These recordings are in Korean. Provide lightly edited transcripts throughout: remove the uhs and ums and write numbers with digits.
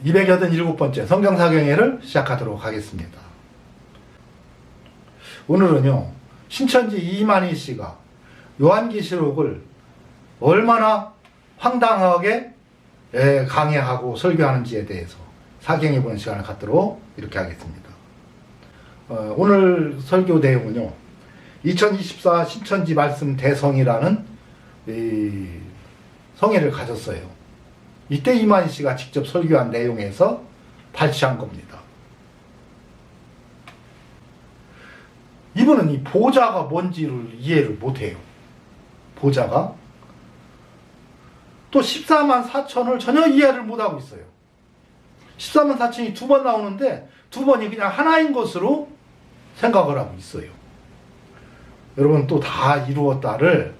287번째 성경사경회를 시작하도록 하겠습니다. 오늘은요, 신천지 이만희 씨가 요한계시록을 얼마나 황당하게 강해하고 설교하는지에 대해서 사경해보는 시간을 갖도록 이렇게 하겠습니다. 오늘 설교 내용은요, 2024 신천지 말씀 대성이라는 성회를 가졌어요. 이때 이만희 씨가 직접 설교한 내용에서 발췌한 겁니다. 이분은 이 보좌가 뭔지를 이해를 못해요. 보좌가. 또 14만 4천을 전혀 이해를 못하고 있어요. 14만 4천이 두 번 나오는데 두 번이 그냥 하나인 것으로 생각을 하고 있어요. 여러분, 또 다 이루었다를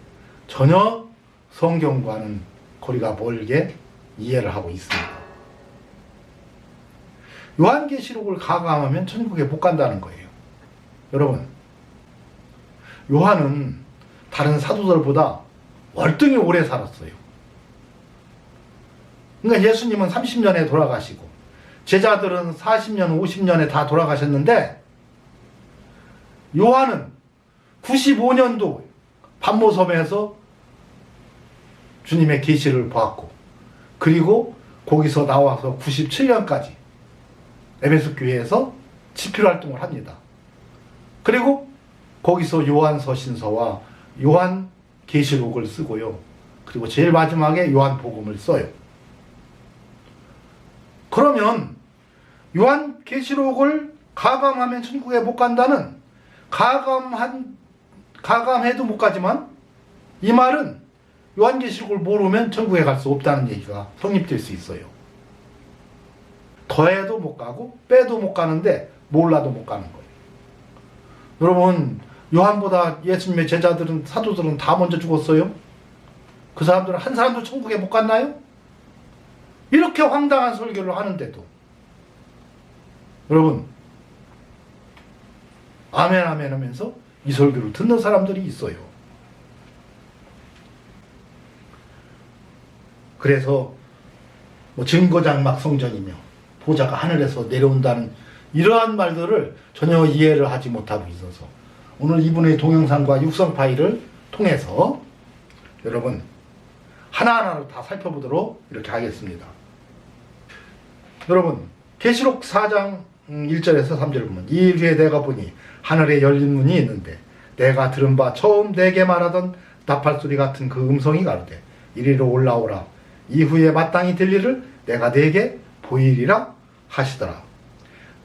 전혀 성경과는 거리가 멀게 이해를 하고 있습니다. 요한계시록을 가감하면 천국에 못 간다는 거예요. 여러분, 요한은 다른 사도들보다 월등히 오래 살았어요. 그러니까 예수님은 30년에 돌아가시고 제자들은 40년, 50년에 다 돌아가셨는데 요한은 95년도 반모섬에서 주님의 계시를 보았고, 그리고 거기서 나와서 97년까지 에베소 교회에서 집필 활동을 합니다. 그리고 거기서 요한서신서와 요한계시록을 쓰고요. 그리고 제일 마지막에 요한복음을 써요. 그러면 요한계시록을 가감하면 천국에 못 간다는, 가감해도 못 가지만 이 말은 요한계시록을 모르면 천국에 갈 수 없다는 얘기가 성립될 수 있어요. 더해도 못 가고 빼도 못 가는데 몰라도 못 가는 거예요. 여러분, 요한보다 예수님의 제자들은, 사도들은 다 먼저 죽었어요. 그 사람들은 한 사람도 천국에 못 갔나요? 이렇게 황당한 설교를 하는데도 여러분, 아멘 아멘 하면서 이 설교를 듣는 사람들이 있어요. 그래서 증거장막 성전이며 보좌가 하늘에서 내려온다는 이러한 말들을 전혀 이해를 하지 못하고 있어서 오늘 이분의 동영상과 육성 파일을 통해서 여러분 하나하나로 다 살펴보도록 이렇게 하겠습니다. 여러분, 계시록 4장 1절에서 3절을 보면, 이 일 후에 내가 보니 하늘에 열린 문이 있는데 내가 들은 바 처음 내게 말하던 나팔소리 같은 그 음성이 가로되 이리로 올라오라. 이후에 마땅히 될 일을 내가 네게 보이리라 하시더라.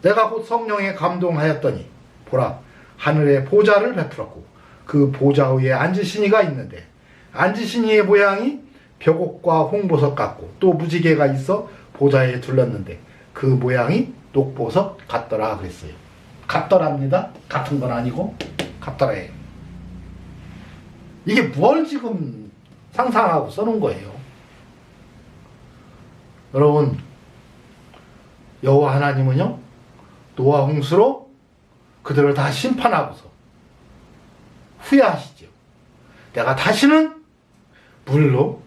내가 곧 성령에 감동하였더니 보라, 하늘에 보좌를 베풀었고 그 보좌 위에 앉으신 이가 있는데 앉으신 이의 모양이 벽옥과 홍보석 같고 또 무지개가 있어 보좌에 둘렀는데 그 모양이 녹보석 같더라 그랬어요. 같더랍니다. 같은 건 아니고 같더라예요. 이게 뭘 지금 상상하고 써놓은 거예요. 여러분, 여호와 하나님은요, 노아 홍수로 그들을 다 심판하고서 후회하시죠. 내가 다시는 물로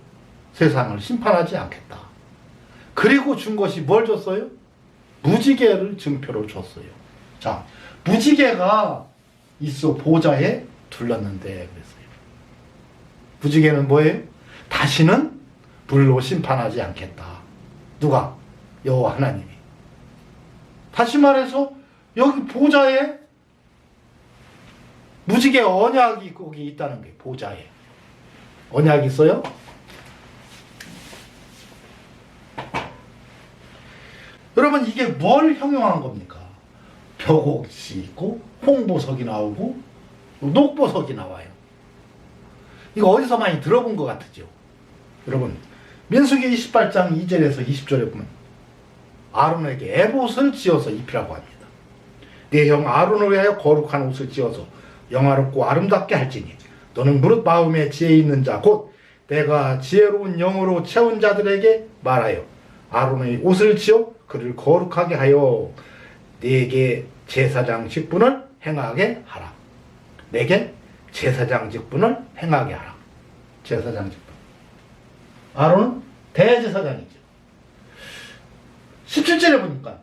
세상을 심판하지 않겠다. 그리고 준 것이 뭘 줬어요? 무지개를 증표로 줬어요. 자, 무지개가 있어 보좌에 둘렀는데 그랬어요. 무지개는 뭐예요? 다시는 물로 심판하지 않겠다. 누가? 여호와 하나님이. 다시 말해서 여기 보좌에 무지개 언약이 거기 있다는 게, 보좌에 언약이 있어요? 여러분, 이게 뭘 형용한 겁니까? 벽옥이 있고 홍보석이 나오고 녹보석이 나와요. 이거 어디서 많이 들어본 것 같으죠? 여러분, 민수기 28장 2절에서 20절에 보면 아론에게 에봇을 지어서 입히라고 합니다. 내 형 아론을 위하여 거룩한 옷을 지어서 영화롭고 아름답게 할지니 너는 무릇 마음에 지혜 있는 자 곧 내가 지혜로운 영으로 채운 자들에게 말하여 아론의 옷을 지어 그를 거룩하게 하여 내게 제사장 직분을 행하게 하라. 내게 제사장 직분을 행하게 하라. 제사장 직분. 아론은 대제사장이죠. 17절에 보니까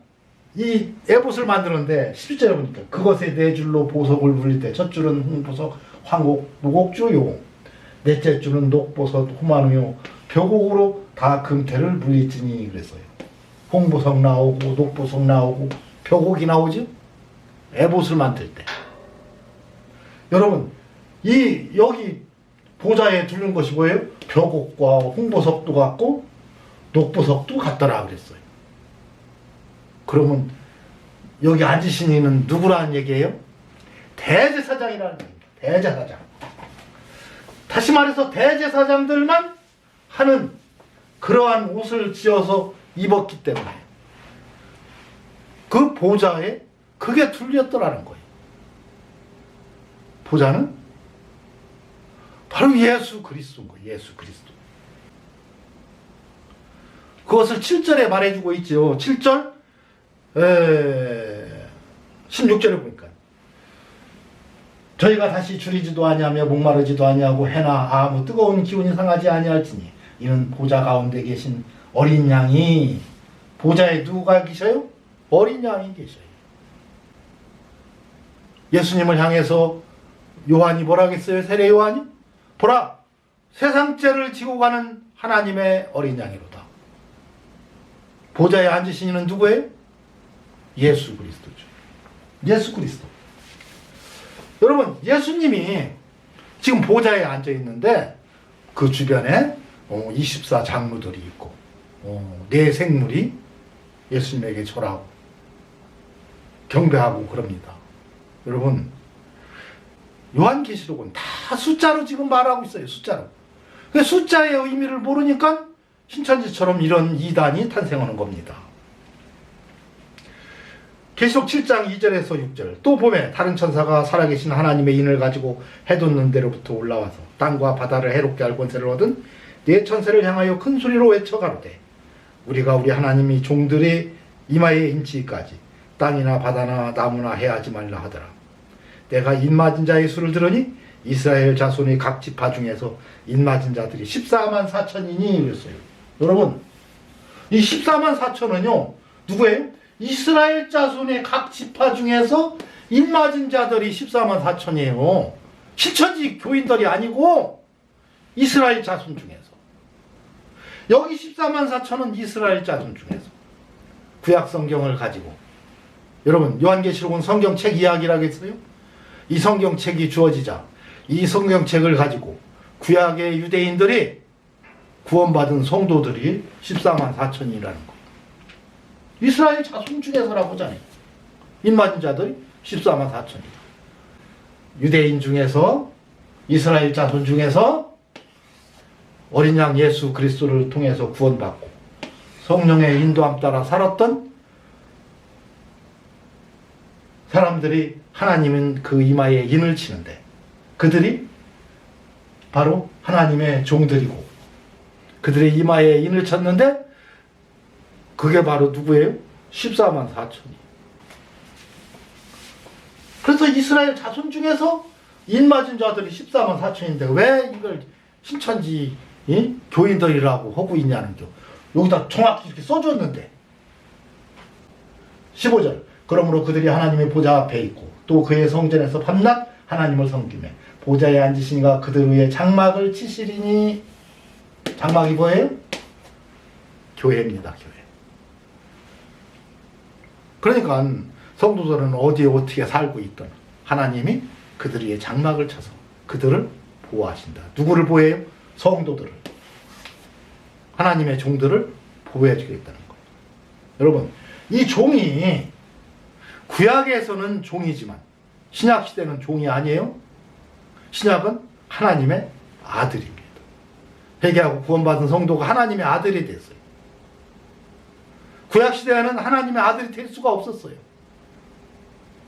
이 에봇을 만드는데 17절에 보니까 그것에 네 줄로 보석을 물릴 때 첫 줄은 홍보석, 황곡, 무곡주요. 넷째 줄은 녹보석, 호마누요. 벽옥으로 다 금태를 물리지니 그랬어요. 홍보석 나오고 녹보석 나오고 벽옥이 나오죠. 에봇을 만들 때. 여러분 이 여기 보좌에 두른 것이 뭐예요? 벽옥과 홍보석도 같고 녹보석도 같더라 그랬어요. 그러면 여기 앉으신 이는 누구라는 얘기예요? 대제사장이라는 얘기입니다. 대제사장. 다시 말해서 대제사장들만 하는 그러한 옷을 지어서 입었기 때문에 그 보좌에 그게 둘렸더라는 거예요. 보좌는 바로 예수 그리스도인 거예요. 예수 그리스도. 그것을 7절에 말해주고 있죠. 7절 16절에 보니까 저희가 다시 줄이지도 아니하며 목마르지도 아니하고 해나 아무 뜨거운 기운이 상하지 아니할지니 이는 보좌 가운데 계신 어린 양이 보좌에 누가 계셔요? 어린 양이 계셔요. 예수님을 향해서 요한이 뭐라고 했어요? 세례 요한이? 보라 세상 죄를 지고 가는 하나님의 어린 양이로다. 보좌에 앉으신 이는 누구예요? 예수 그리스도죠. 예수 그리스도. 여러분 예수님이 지금 보좌에 앉아 있는데 그 주변에 24 장로들이 있고 네 생물이 예수님에게 절하고 경배하고 그럽니다. 여러분 요한계시록은 다 숫자로 지금 말하고 있어요. 숫자로. 숫자의 의미를 모르니까 신천지처럼 이런 이단이 탄생하는 겁니다. 계시록 7장 2절에서 6절 또 보면 다른 천사가 살아계신 하나님의 인을 가지고 해돋는 데로부터 올라와서 땅과 바다를 해롭게 할 권세를 얻은 네 천사를 향하여 큰 소리로 외쳐 가로되 우리가 우리 하나님이 종들의 이마에 인치기까지 땅이나 바다나 나무나 해하지 말라 하더라. 내가 인맞은 자의 수를 들으니 이스라엘 자손의 각 지파 중에서 인맞은 자들이 14만 4천이니 이랬어요. 여러분 이 14만 4천은요 누구예요? 이스라엘 자손의 각 지파 중에서 인맞은 자들이 14만 4천이에요. 신천지 교인들이 아니고 이스라엘 자손 중에서. 여기 14만 4천은 이스라엘 자손 중에서 구약 성경을 가지고 여러분 요한계시록은 성경책 이야기라고 했어요. 이 성경책이 주어지자 이 성경책을 가지고 구약의 유대인들이 구원받은 성도들이 14만 4천이라는 거. 이스라엘 자손 중에서라고 하잖아요. 인맞은 자들이 14만 4천이다. 유대인 중에서 이스라엘 자손 중에서 어린 양 예수 그리스도를 통해서 구원받고 성령의 인도함 따라 살았던 사람들이 하나님은 그 이마에 인을 치는데 그들이 바로 하나님의 종들이고 그들의 이마에 인을 쳤는데 그게 바로 누구예요? 14만 4천이. 그래서 이스라엘 자손 중에서 인맞은 자들이 14만 4천인데 왜 이걸 신천지 교인들이라고 하고 있냐는 겨. 여기다 정확히 이렇게 써줬는데 15절 그러므로 그들이 하나님의 보좌 앞에 있고 또 그의 성전에서 밤낮 하나님을 섬기며 보좌에 앉으시니가 그들 위에 장막을 치시리니 장막이 뭐예요? 교회입니다. 교회. 그러니까 성도들은 어디에 어떻게 살고 있든 하나님이 그들 위에 장막을 쳐서 그들을 보호하신다. 누구를 보호해요? 성도들을. 하나님의 종들을 보호해 주겠다는 거예요. 여러분 이 종이 구약에서는 종이지만 신약시대는 종이 아니에요. 신약은 하나님의 아들입니다. 회개하고 구원받은 성도가 하나님의 아들이 됐어요. 구약시대에는 하나님의 아들이 될 수가 없었어요.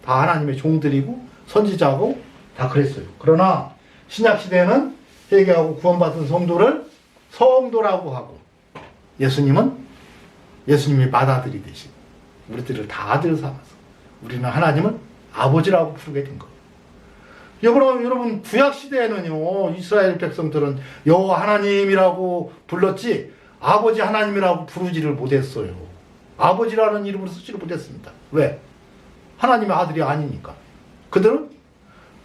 다 하나님의 종들이고 선지자고 다 그랬어요. 그러나 신약시대에는 회개하고 구원받은 성도를 성도라고 하고 예수님이 맏아들이 되시고 우리들을 다 아들 삼아서 우리는 하나님을 아버지라고 부르게 된 거예요. 여러분 구약시대에는요 이스라엘 백성들은 여호와 하나님이라고 불렀지 아버지 하나님이라고 부르지를 못했어요. 아버지라는 이름으로 쓰지를 못했습니다. 왜? 하나님의 아들이 아니니까. 그들은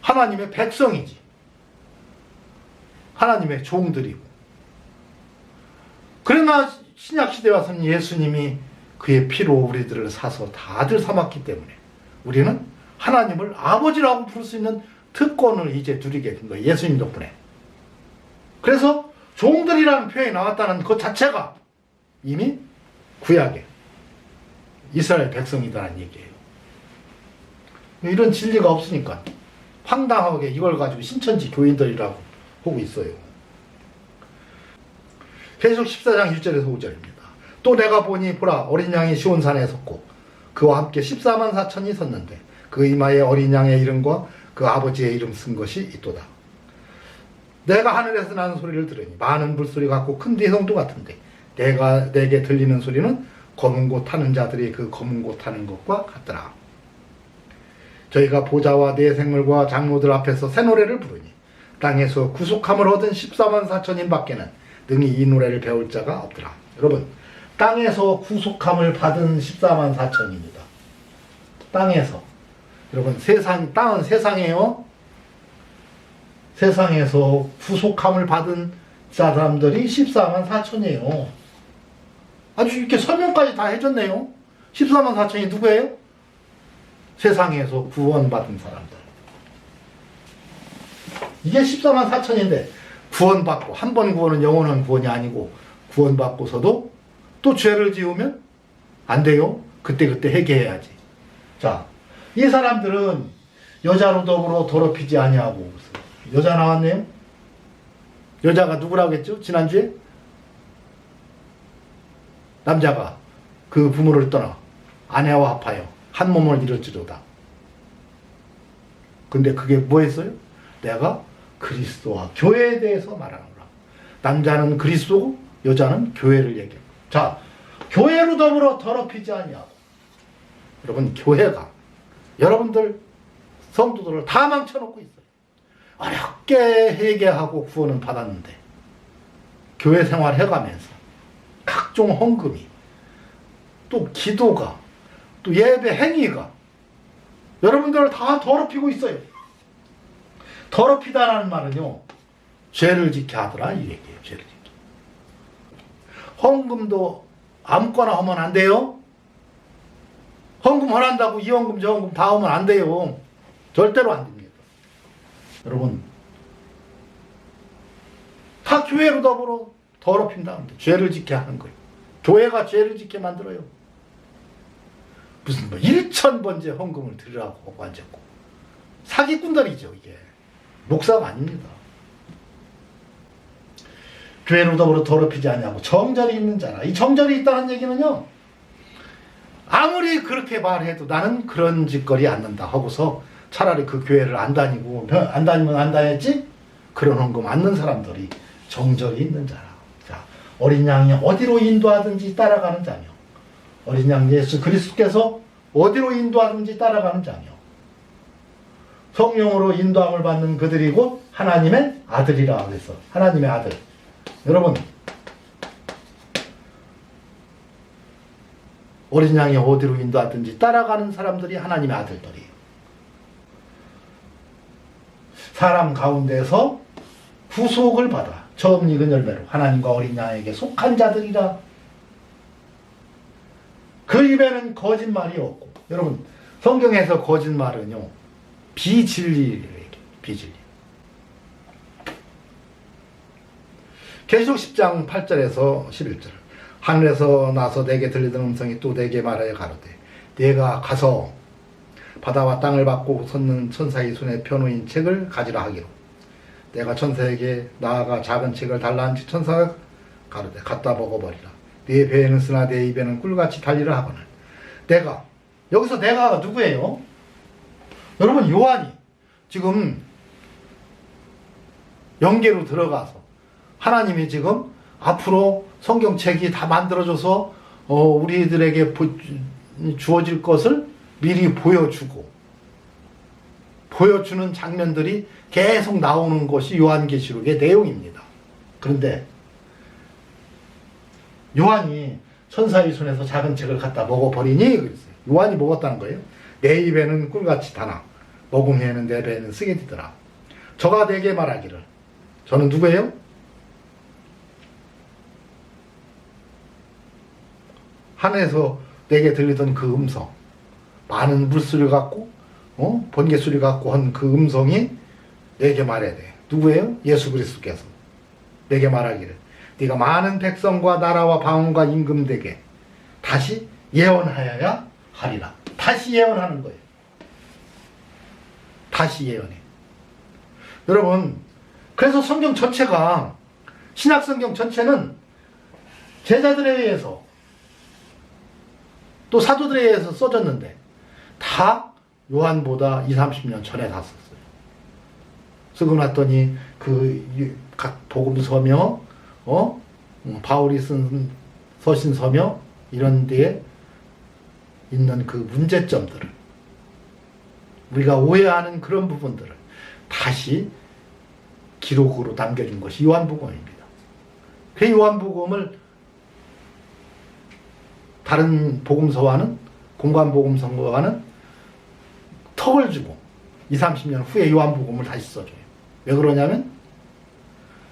하나님의 백성이지. 하나님의 종들이고. 그러나 신약시대에 와서는 예수님이 그의 피로 우리들을 사서 다 아들 삼았기 때문에 우리는 하나님을 아버지라고 부를 수 있는 특권을 이제 누리게 된 거예요. 예수님 덕분에. 그래서 종들이라는 표현이 나왔다는 것 자체가 이미 구약에 이스라엘 백성이다라는 얘기예요. 이런 진리가 없으니까 황당하게 이걸 가지고 신천지 교인들이라고 하고 있어요. 계속 14장 1절에서 5절입니다. 또 내가 보니 보라 어린 양이 시온산에 섰고 그와 함께 14만 4천이 섰는데 그 이마에 어린 양의 이름과 그 아버지의 이름 쓴 것이 있도다. 내가 하늘에서 나는 소리를 들으니 많은 물소리 같고 큰 대성도 같은데 내게 들리는 소리는 검은 곳 타는 자들이 그 검은 곳 타는 것과 같더라. 저희가 보좌와 네 생물과 장로들 앞에서 새 노래를 부르니 땅에서 구속함을 얻은 14만 4천인 밖에는 능히 이 노래를 배울 자가 없더라. 여러분, 땅에서 구속함을 받은 14만 4천입니다. 땅에서. 여러분, 땅은 세상이에요. 세상에서 구속함을 받은 사람들이 14만 4천이에요. 아주 이렇게 설명까지 다 해줬네요. 14만 4천이 누구예요? 세상에서 구원받은 사람들. 이게 14만 4천인데 구원받고 한 번 구원은 영원한 구원이 아니고 구원받고서도 또 죄를 지으면 안 돼요. 그때그때 회개해야지. 자, 이 사람들은 여자로 더불어 더럽히지 아니하고 여자 나왔네요. 여자가 누구라고 했죠? 지난주에 남자가 그 부모를 떠나 아내와 합하여 한 몸을 이룰지로다. 근데 그게 뭐였어요? 내가 그리스도와 교회에 대해서 말하노라. 남자는 그리스도고 여자는 교회를 얘기해요. 자, 교회로 더불어 더럽히지 아니하고. 여러분, 교회가 여러분들 성도들을 다 망쳐놓고 있어요. 어렵게 회개하고 구원은 받았는데 교회 생활 해가면서 각종 헌금이 또 기도가 또 예배 행위가 여러분들을 다 더럽히고 있어요. 더럽히다라는 말은요, 죄를 지게 하더라 이 얘기예요. 죄를 지게. 헌금도 아무거나 하면 안 돼요. 헌금 헌한다고 이 헌금 저 헌금 다 하면 안 돼요. 절대로 안 됩니다. 여러분, 다 교회로 더불어 더럽힌다는데 죄를 짓게 하는 거예요. 교회가 죄를 짓게 만들어요. 무슨 1,000번째 헌금을 드리라고 앉았고 사기꾼들이죠. 이게 목사가 아닙니다. 교회로 더불어 더럽히지 않냐고 정절이 있는 자라. 이 정절이 있다는 얘기는요, 아무리 그렇게 말해도 나는 그런 짓거리 않는다 하고서 차라리 그 교회를 안 다니고 안 다니면 안 다녔지? 그런 헌금 않는 사람들이 정절이 있는 자라. 자, 어린 양이 어디로 인도하든지 따라가는 자며 어린 양 예수 그리스도께서 어디로 인도하든지 따라가는 자며 성령으로 인도함을 받는 그들이 곧 하나님의 아들이라 그랬어. 하나님의 아들. 여러분, 어린 양이 어디로 인도하든지 따라가는 사람들이 하나님의 아들들이에요. 사람 가운데서 구속을 받아 처음 익은 열매로 하나님과 어린 양에게 속한 자들이라. 그 입에는 거짓말이 없고. 여러분, 성경에서 거짓말은요, 비진리를 얘기해요. 비진리. 계시록 10장 8절에서 11절. 하늘에서 나서 내게 들리던 음성이 또 내게 말하여 가로되 내가 가서 바다와 땅을 받고 섰는 천사의 손에 펴놓인 책을 가지라 하기로. 내가 천사에게 나아가 작은 책을 달라 한즉 천사가 가로되 갖다 먹어버리라. 네 배에는 쓰나 네 입에는 꿀같이 달리라 하거늘. 내가, 여기서 내가 누구예요? 여러분, 요한이 지금 영계로 들어가서 하나님이 지금 앞으로 성경책이 다 만들어져서 우리들에게 주어질 것을 미리 보여주는 장면들이 계속 나오는 것이 요한계시록의 내용입니다. 그런데 요한이 천사의 손에서 작은 책을 갖다 먹어버리니 그랬어요. 요한이 먹었다는 거예요. 내 입에는 꿀같이 다나 먹음에는 내 배에는 쓰게 되더라. 저가 내게 말하기를 저는 누구예요? 하늘에서 내게 들리던 그 음성, 많은 물소리 같고 번개소리 같고 한 그 음성이 내게 말해야 돼. 누구예요? 예수 그리스도께서 내게 말하기를 네가 많은 백성과 나라와 방언과 임금되게 다시 예언하여야 하리라. 다시 예언하는 거예요. 다시 예언해. 여러분, 그래서 성경 전체가, 신약 성경 전체는 제자들에 의해서 또 사도들에 의해서 써졌는데 다 요한보다 20, 30년 전에 다 썼어요. 쓰고 났더니 각 복음서며 바울이 쓴 서신서며 이런 데에 있는 그 문제점들을, 우리가 오해하는 그런 부분들을 다시 기록으로 남겨준 것이 요한복음입니다. 그 요한복음을 다른 복음서와는, 공관복음서와는 턱을 주고 20, 30년 후에 요한복음을 다시 써줘요. 왜 그러냐면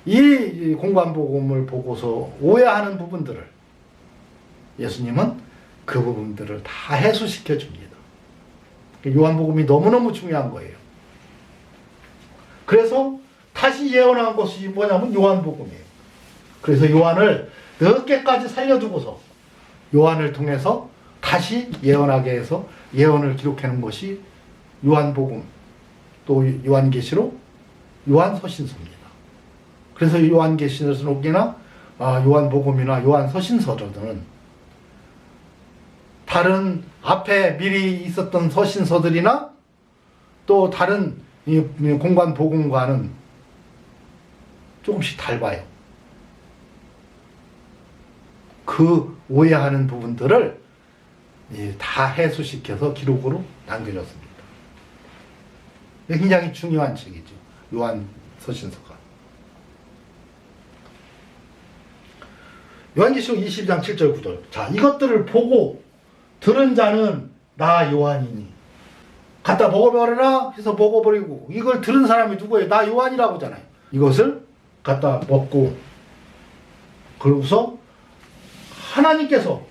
이 공관복음을 보고서 오해하는 부분들을 예수님은 그 부분들을 다 해소시켜 줍니다. 요한복음이 너무너무 중요한 거예요. 그래서 다시 예언한 것이 뭐냐면 요한복음이에요. 그래서 요한을 늦게까지 살려두고서 요한을 통해서 다시 예언하게 해서 예언을 기록하는 것이 요한복음, 또 요한계시록, 요한서신서입니다. 그래서 요한계시록이나 요한복음이나 요한서신서들은 다른 앞에 미리 있었던 서신서들이나 또 다른 공관복음과는 조금씩 달라요. 그 오해하는 부분들을 다 해소시켜서 기록으로 남겨졌습니다. 굉장히 중요한 책이죠. 요한서신서가. 요한계시록 22장 7절 9절. 자, 이것들을 보고 들은 자는 나 요한이니. 갖다 먹어버려라 해서 먹어버리고, 이걸 들은 사람이 누구예요? 나 요한이라고 하잖아요. 이것을 갖다 먹고, 그러고서 하나님께서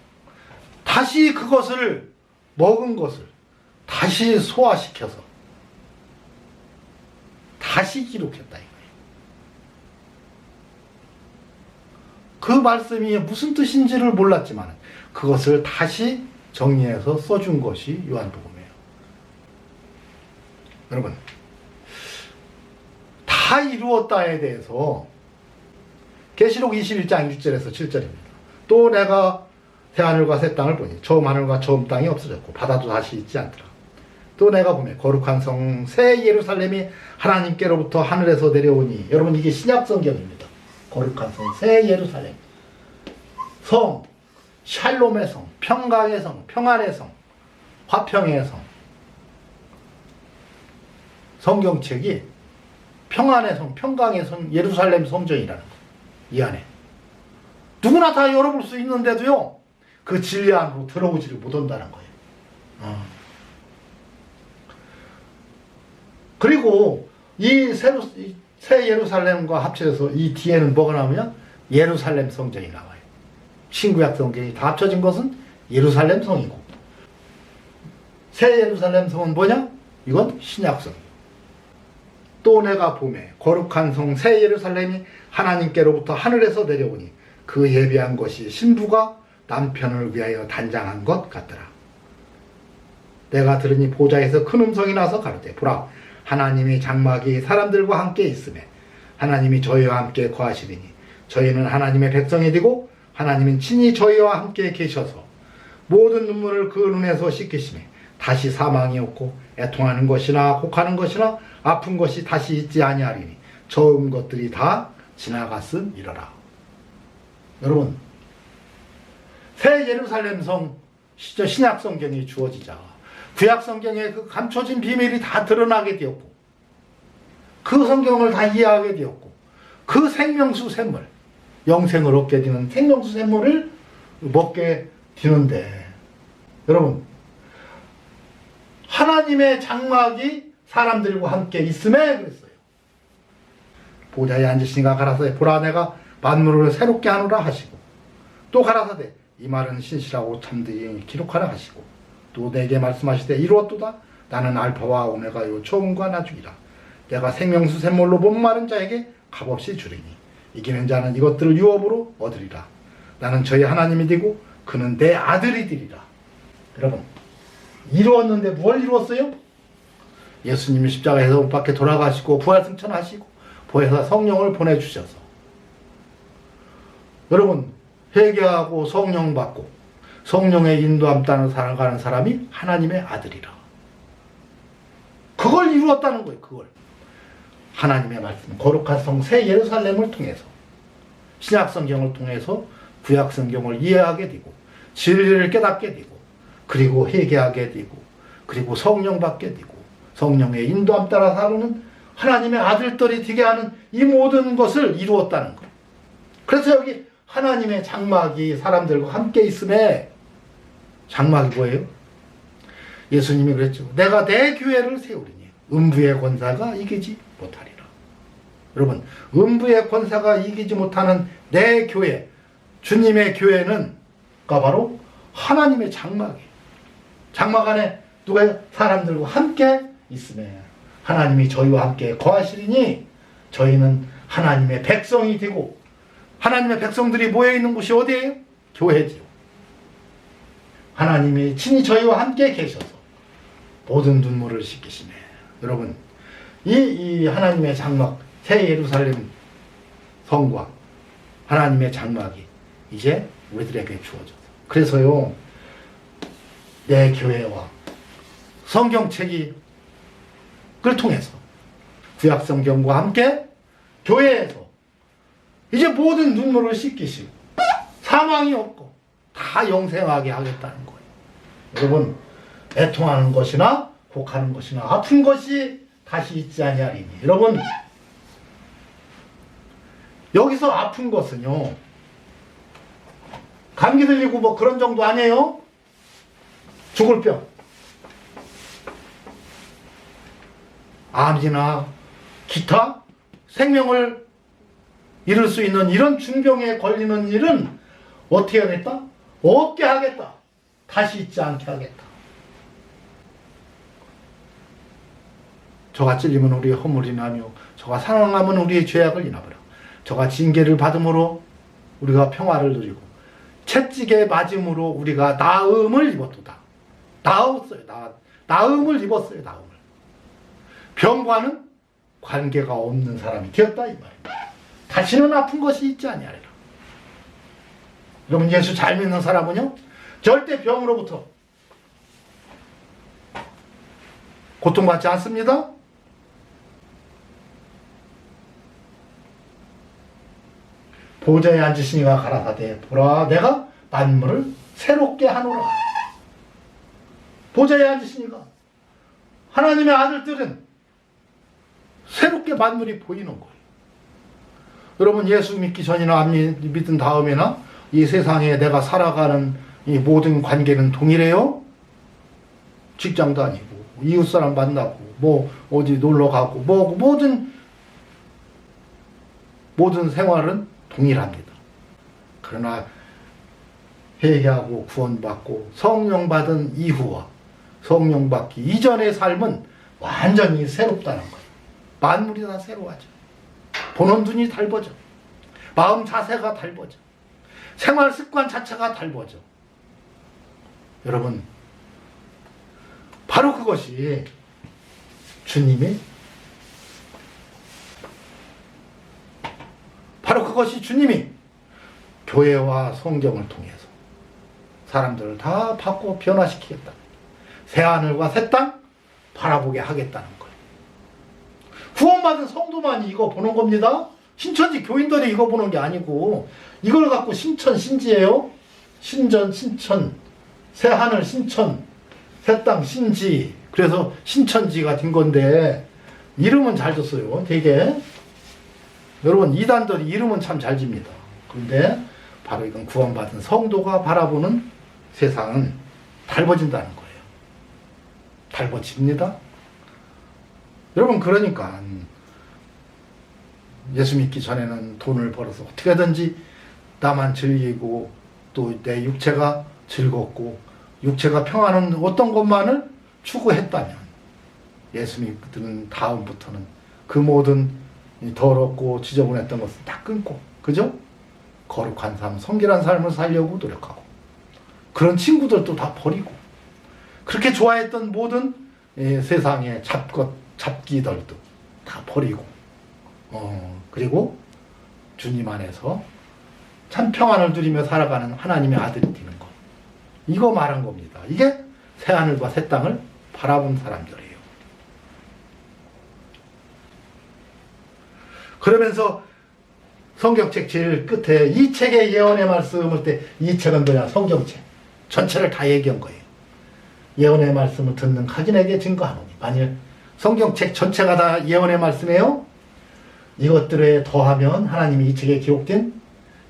다시 그것을 먹은 것을 다시 소화시켜서 다시 기록했다 이거예요. 그 말씀이 무슨 뜻인지를 몰랐지만 그것을 다시 정리해서 써준 것이 요한복음이에요. 여러분, 다 이루었다에 대해서 계시록 21장 6절에서 7절입니다. 또 내가 새하늘과 새 땅을 보니 처음 하늘과 처음 땅이 없어졌고 바다도 다시 있지 않더라. 또 내가 보매 거룩한 성 새 예루살렘이 하나님께로부터 하늘에서 내려오니. 여러분, 이게 신약 성경입니다. 거룩한 성 새 예루살렘, 성, 샬롬의 성, 평강의 성, 평안의 성, 화평의 성. 성경책이 평안의 성, 평강의 성, 예루살렘 성전이라는 거. 이 안에 누구나 다 열어볼 수 있는데도요, 그 진리 안으로 들어오지를 못한다는 거예요. 그리고 이 새 예루살렘과 합쳐서 이 뒤에는 뭐가 나오냐? 예루살렘 성전이 나와요. 신구약 성경이 다 합쳐진 것은 예루살렘 성이고, 새 예루살렘 성은 뭐냐? 이건 신약성. 또 내가 보매 거룩한 성 새 예루살렘이 하나님께로부터 하늘에서 내려오니 그 예비한 것이 신부가 남편을 위하여 단장한 것 같더라. 내가 들으니 보좌에서 큰 음성이 나서 가로되 보라, 하나님이 장막이 사람들과 함께 있으매 하나님이 저희와 함께 거하시리니 저희는 하나님의 백성이 되고 하나님은 친히 저희와 함께 계셔서 모든 눈물을 그 눈에서 씻기시매 다시 사망이 없고 애통하는 것이나 혹하는 것이나 아픈 것이 다시 있지 아니하리니 처음 것들이 다 지나갔음이러라. 여러분, 새 예루살렘 성 신약 성경이 주어지자 구약 성경의 그 감춰진 비밀이 다 드러나게 되었고, 그 성경을 다 이해하게 되었고, 그 생명수 샘물, 영생을 얻게 되는 생명수 샘물을 먹게 되는데, 여러분, 하나님의 장막이 사람들과 함께 있음에 그랬어요. 보좌에 앉으시니가 가라사대 보라 내가 만물을 새롭게 하노라 하시고, 또 가라사대 이 말은 신실하고 참되이 기록하라 하시고, 또 내게 말씀하시되 이루었도다 나는 알파와 오메가요 처음과 나중이라. 내가 생명수 샘물로 목마른 자에게 값없이 주리니 이기는 자는 이것들을 유업으로 얻으리라. 나는 저희 하나님이 되고 그는 내 아들이 되리라. 여러분, 이루었는데 뭘 이루었어요? 예수님이 십자가에서 못 박혀 돌아가시고 부활승천하시고 보혜사 성령을 보내주셔서, 여러분, 회개하고 성령 받고 성령의 인도함 따라 살아가는 사람이 하나님의 아들이라. 그걸 이루었다는 거예요. 그걸. 하나님의 말씀, 거룩한 성 새 예루살렘을 통해서, 신약 성경을 통해서 구약 성경을 이해하게 되고 진리를 깨닫게 되고, 그리고 회개하게 되고, 그리고 성령 받게 되고, 성령의 인도함 따라 사는 하나님의 아들들이 되게 하는 이 모든 것을 이루었다는 거예요. 그래서 여기 하나님의 장막이 사람들과 함께 있음에, 장막이 뭐예요? 예수님이 그랬죠. 내가 내 교회를 세우리니 음부의 권사가 이기지 못하리라. 여러분, 음부의 권사가 이기지 못하는 내 교회, 주님의 교회는 바로 하나님의 장막이에요. 장막 안에 누가 사람들과 함께 있음에 하나님이 저희와 함께 거하시리니 저희는 하나님의 백성이 되고, 하나님의 백성들이 모여있는 곳이 어디예요? 교회지요. 하나님이 친히 저희와 함께 계셔서 모든 눈물을 씻기시네. 여러분, 이 하나님의 장막, 새 예루살렘 성과 하나님의 장막이 이제 우리들에게 주어져서, 그래서요, 내 교회와 성경책을 통해서 구약 성경과 함께 교회에서 이제 모든 눈물을 씻기시고 사망이 없고 다 영생하게 하겠다는 거예요. 여러분, 애통하는 것이나 곡하는 것이나 아픈 것이 다시 있지 아니하리니. 여러분, 여기서 아픈 것은요, 감기 들리고 뭐 그런 정도 아니에요. 죽을 병, 암이나 기타 생명을 잃을 수 있는 이런 중병에 걸리는 일은 어떻게 하겠다? 없게 하겠다. 다시 있지 않게 하겠다. 저가 찔리면 우리의 허물이 나며 저가 상함은 우리의 죄악을 인하보라. 저가 징계를 받음으로 우리가 평화를 누리고 채찍에 맞음으로 우리가 나음을 입었도다. 나았어요. 나음을 입었어요. 나음을. 병과는 관계가 없는 사람이 되었다 이 말입니다. 다시는 아픈 것이 있지 아니하리라. 여러분, 예수 잘 믿는 사람은요, 절대 병으로부터 고통받지 않습니다. 보좌에 앉으시니가 가라사대 보라 내가 만물을 새롭게 하노라. 보좌에 앉으시니가 하나님의 아들들은 새롭게 만물이 보이는 거예요. 여러분, 예수 믿기 전이나 안 믿은 다음에나 이 세상에 내가 살아가는 이 모든 관계는 동일해요. 직장도 아니고 이웃 사람 만나고 뭐 어디 놀러 가고 뭐 모든 생활은 동일합니다. 그러나 회개하고 구원받고 성령 받은 이후와 성령 받기 이전의 삶은 완전히 새롭다는 거예요. 만물이 다 새로워져. 보는 눈이 달라져. 마음 자세가 달라져. 생활 습관 자체가 달라져. 여러분, 바로 그것이 주님이 교회와 성경을 통해서 사람들을 다 바꿔 변화시키겠다. 새하늘과 새 땅 바라보게 하겠다는 거예요. 구원받은 성도만이 이거 보는 겁니다. 신천지 교인들이 이거 보는 게 아니고 이걸 갖고 신천 신지예요. 신전 신천, 새하늘 신천, 새 땅 신지. 그래서 신천지가 된 건데 이름은 잘 줬어요. 되게. 여러분, 이단들이 이름은 참 잘 집니다. 그런데 바로 이건 구원받은 성도가 바라보는 세상은 달궈진다는 거예요. 달궈집니다. 여러분, 그러니까 예수 믿기 전에는 돈을 벌어서 어떻게든지 나만 즐기고 또 내 육체가 즐겁고 육체가 평안한 어떤 것만을 추구했다면, 예수 믿는 다음부터는 그 모든 더럽고 지저분했던 것을 다 끊고, 그죠? 거룩한 삶, 성결한 삶을 살려고 노력하고, 그런 친구들도 다 버리고, 그렇게 좋아했던 모든 세상의 잡기들도 다 버리고, 그리고 주님 안에서 참 평안을 누리며 살아가는 하나님의 아들이 되는 것, 이거 말한 겁니다. 이게 새하늘과 새 땅을 바라본 사람들이에요. 그러면서 성경책 제일 끝에 이 책의 예언의 말씀을 때, 이 책은 뭐냐? 성경책 전체를 다 얘기한 거예요. 예언의 말씀을 듣는 각인에게 증거하노니, 만일 성경책 전체가 다 예언의 말씀이에요, 이것들에 더하면 하나님이 이 책에 기록된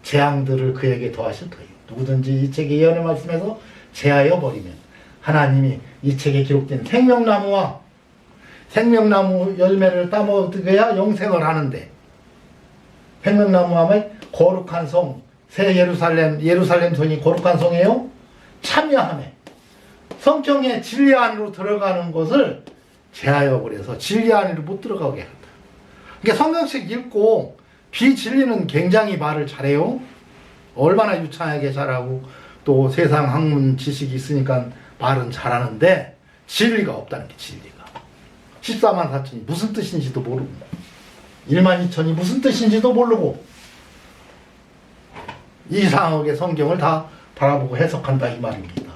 재앙들을 그에게 더하실 거예요. 누구든지 이 책의 예언의 말씀에서 제하여 버리면 하나님이 이 책에 기록된 생명나무와 생명나무 열매를 따먹어야 영생을 하는데, 생명나무와 거룩한 성, 새 예루살렘 성이 거룩한 성이에요. 참여함에 성경의 진리 안으로 들어가는 것을 제하여 버려서 진리 안으로 못 들어가게 한다. 그러니까 성경책 읽고 비진리는 굉장히 말을 잘해요. 얼마나 유창하게 잘하고 또 세상 학문 지식이 있으니까 말은 잘하는데 진리가 없다는 게, 진리가. 14만 4천이 무슨 뜻인지도 모르고, 1만 2천이 무슨 뜻인지도 모르고 이상하게 성경을 다 바라보고 해석한다, 이 말입니다.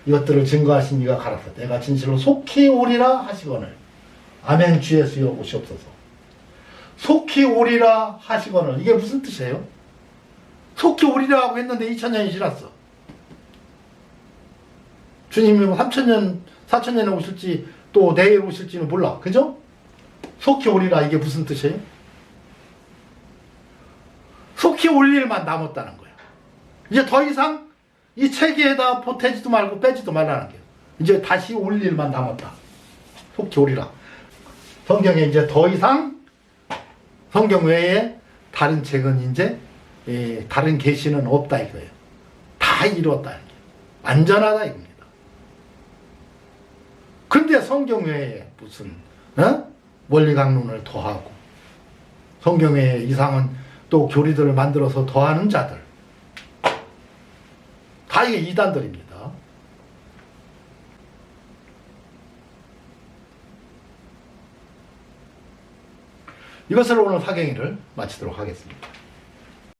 이것들을 증거하신 이가 가라사 내가 진실로 속히 오리라 하시거늘. 아멘. 주 예수 여보시옵소서. 속히 오리라 하시거늘, 이게 무슨 뜻이에요? 속히 오리라 하고 했는데 2000년이 지났어. 주님이 3000년 4000년에 오실지 또 내일 오실지는 몰라, 그죠? 속히 오리라, 이게 무슨 뜻이에요? 속히 올 일만 남았다는 거야. 이제 더 이상 이 체계에다 보태지도 말고 빼지도 말라는 거예요. 이제 다시 올 일만 남았다. 속히 오리라. 성경에 이제 더 이상 성경 외에 다른 책은 이제 다른 계시는 없다 이거예요. 다 이루었다, 이게 완전하다 이겁니다. 근데 성경 외에 무슨 원리강론을 더하고 성경 외에 이상은 또 교리들을 만들어서 더하는 자들, 다 이게 이단들입니다. 이것으로 오늘 사경위를 마치도록 하겠습니다.